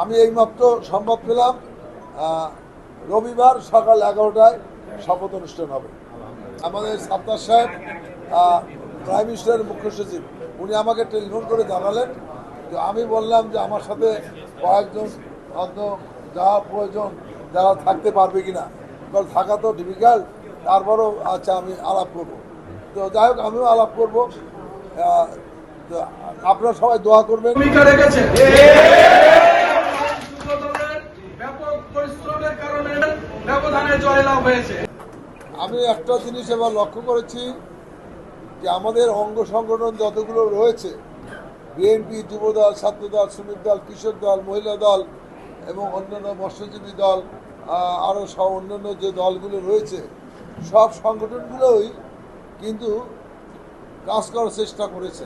আমি এইমাত্র সংবাদ পেলাম রবিবার সকাল 11টায় শপথ অনুষ্ঠান হবে। আমাদের সাত্তার সাহেব প্রাইম মিনিস্টারের মুখ্য সচিব উনি আমাকে টেলিফোন করে জানালেন, যে আমি বললাম যে আমার সাথে কয়েকজন যাওয়া প্রয়োজন যারা থাকতে পারবে কিনা, কারণ থাকা তো ডিফিকাল্ট, তারপরও আচ্ছা আমি আলাপ করবো। তো যাই হোক আমিও আলাপ করবো। আপনারা সবাই দোয়া করবেন। আমি একটা জিনিস এবার লক্ষ্য করেছি যে আমাদের অঙ্গ সংগঠন যতগুলো রয়েছে, বিএনপি, যুবদল, ছাত্রদল, শ্রমিক দল, কৃষক দল, মহিলা দল এবং অন্যান্য মৎস্যজীবী দল, আরও সব অন্যান্য যে দলগুলো রয়েছে, সব সংগঠনগুলোই কিন্তু কাজ করার চেষ্টা করেছে।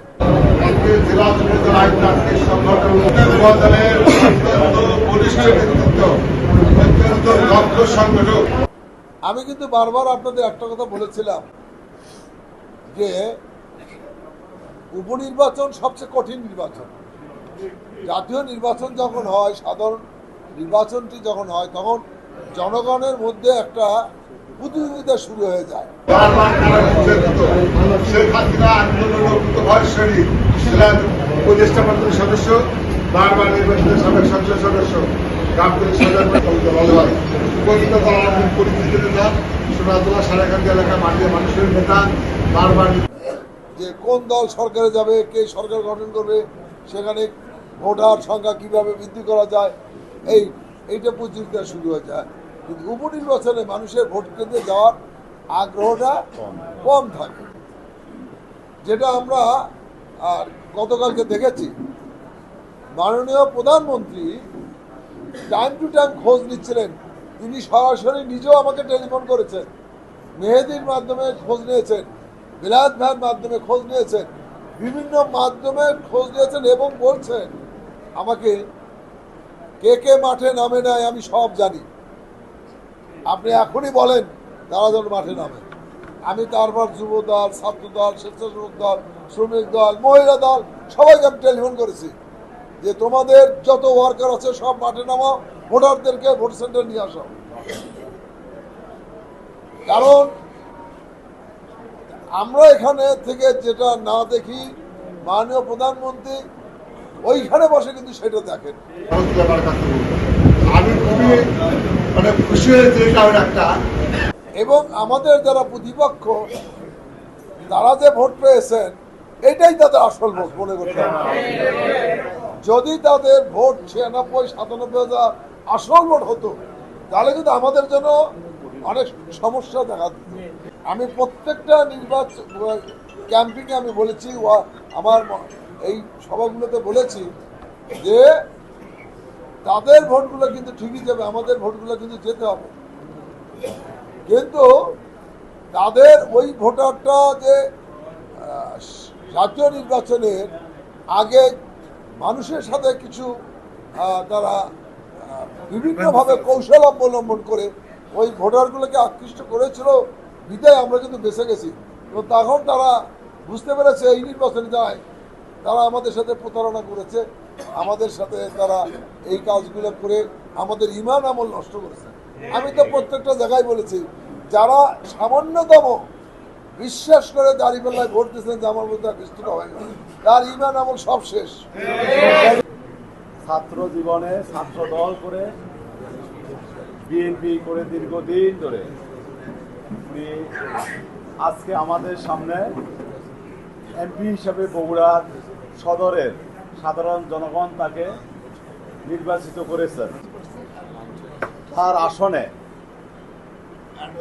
আমি কিন্তু বারবার আপনাদের একটা কথা বলেছিলাম যে উপনির্বাচন সবচেয়ে কঠিন নির্বাচন। জাতীয় নির্বাচন যখন হয়, সাধারণ নির্বাচনটি যখন হয়, তখন জনগণের মধ্যে একটা প্রতিযোগিতা শুরু হয়ে যায়। সদস্য বারবার নির্বাচিত সাবেক সংসদ সদস্য মানুষের নেতা বারবার যে কোন দল সরকারে যাবে, কে সরকার গঠন করবে, সেখানে ভোটার সংখ্যা কিভাবে বৃদ্ধি করা যায়, এইটা প্রতিযোগিতা শুরু হয়ে যায়। কিন্তু উপনির্বাচনে মানুষের ভোট কেন্দ্রে যাওয়ার আগ্রহটা কম থাকে, যেটা আমরা গতকালকে দেখেছি। মাননীয় প্রধানমন্ত্রী টাইম টু টাইম খোঁজ নিচ্ছিলেন। তিনি সরাসরি নিজেও আমাকে টেলিফোন করেছেন, মেহেদির মাধ্যমে খোঁজ নিয়েছেন, বিলাত ভাইয়ের মাধ্যমে খোঁজ নিয়েছেন, বিভিন্ন মাধ্যমে খোঁজ নিয়েছেন এবং বলছেন আমাকে কে কে মাঠে নামে নাই আমি সব জানি, আপনি এখনই বলেন তারা যেন মাঠে নামে। আমি তারপর যুব দল, ছাত্র দল, স্বেচ্ছাসেবক দল, শ্রমিক দল, মহিলা দল সবাইকে আমি টেলিফোন করেছি যে তোমাদের যত ওয়ার্কার আছে সব মাঠে নামাও, ভোটারদেরকে ভোট সেন্টার নিয়ে আসো। কারণ আমরা এখানে থেকে যেটা না দেখি, মাননীয় প্রধানমন্ত্রী ওইখানে বসে কিন্তু সেটা দেখেন। আমি খুবই খুশি হয়েছি একটা, এবং আমাদের যারা প্রতিপক্ষ তারা যে ভোট পেয়েছেন এটাই তাদের আসল ভোট মনে করতে হবে। যদি তাদের ভোট 96-97,000 আসল ভোট হতো, তাহলে কিন্তু আমাদের জন্য অনেক সমস্যা দেখা দিত। আমি প্রত্যেকটা নির্বাচন ক্যাম্পিংয়ে আমি বলেছি, আমার এই সভাগুলোতে বলেছি যে তাদের ভোটগুলো কিন্তু ঠিকই যাবে, আমাদের ভোটগুলো কিন্তু যেতে হবে। কিন্তু তাদের ওই ভোটারটা যে জাতীয় নির্বাচনের আগে মানুষের সাথে কিছু তারা বিভিন্নভাবে কৌশল অবলম্বন করে ওই ভোটারগুলোকে আকৃষ্ট করেছিল, বিদায় আমরা কিন্তু বেঁচে গেছি। তো তখন তারা বুঝতে পেরেছে এই নির্বাচনে যায় তারা আমাদের সাথে প্রতারণা করেছে, আমাদের সাথে তারা এই কাজগুলো করে আমাদের ইমান আমল নষ্ট করেছে। আমি তো প্রত্যেকটা জায়গায় বলেছি, যারা সামান্যতম বিশ্বাস করে দাঁড়িপাল্লায় ভোট দিয়েছেন যে আমার মধ্যে বিস্তৃত হয় না, তার ইমান আমল সব শেষ। ছাত্র জীবনে ছাত্র দল করে বিএনপি করে দীর্ঘদিন ধরে আজকে আমাদের সামনে এমপি হিসাবে বগুড়ার সদরের সাধারণ জনগণ তাকে নির্বাচিত করেছেন। তার আসনে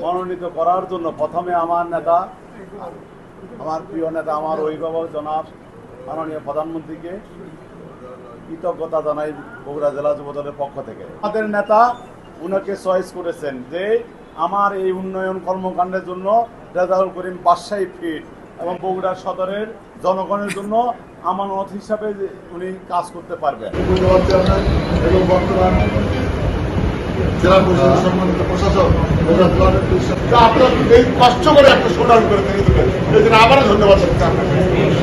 মনোনীত করার জন্য প্রথমে আমার নেতা, আমার প্রিয় নেতা, আমার অভিভাবক জনাব মাননীয় প্রধানমন্ত্রীকে কৃতজ্ঞতা জানাই বগুড়া জেলা যুবদলের পক্ষ থেকে। আমাদের নেতা উনাকে চয়েস করেছেন যে আমার এই উন্নয়ন কর্মকাণ্ডের জন্য রেজাউল করিম বাদশাহী ফিট এবং বগুড়া সদরের জনগণের জন্য আমানত হিসাবে উনি কাজ করতে পারবেন। এবং বর্তমান জেলা পরিষদের সম্মানিত প্রশাসক আপনার এই কষ্ট করে একটা শোডাউন করে থেকে দেবেন, এই জন্য আবারও ধন্যবাদ জানাচ্ছি আপনাকে।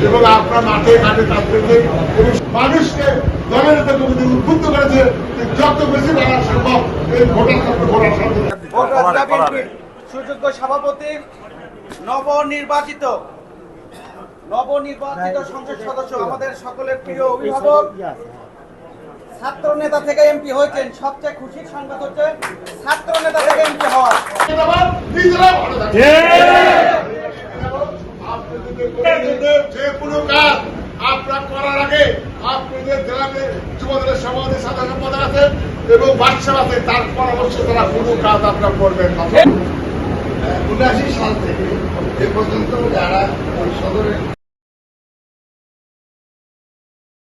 এবং আপনার মাঠে ঘাটে কাজ করেছে এবং মানুষকে দলের উদ্বুদ্ধ করেছে যত বেশি বাড়া সম্ভব এই ভোটার কাছে ভোটার সাথে বগুড়া জেলা বিএনপির সুযোগ্য সভাপতি নবনির্বাচিত সংসদ সদস্য আমাদের সকলের প্রিয় অভিভাবক ছাত্র নেতা থেকে এমপি হয়েছেন। সবচেয়ে খুশির সংবাদ হচ্ছে ছাত্র নেতা থেকে এমপি হওয়া। নিজেরা ভালো থাকে যে কোনো কাজ আপনারা করার আগে আপনাদের জেলাতে যুবদলের সভাপতি সাধারণ সম্পাদক আছে এবং বাদশাহ আছে, তার পরামর্শ তারা কোনো কাজ আপনারা করবেন না। 79 সাল থেকে এ পর্যন্ত যারা সদরের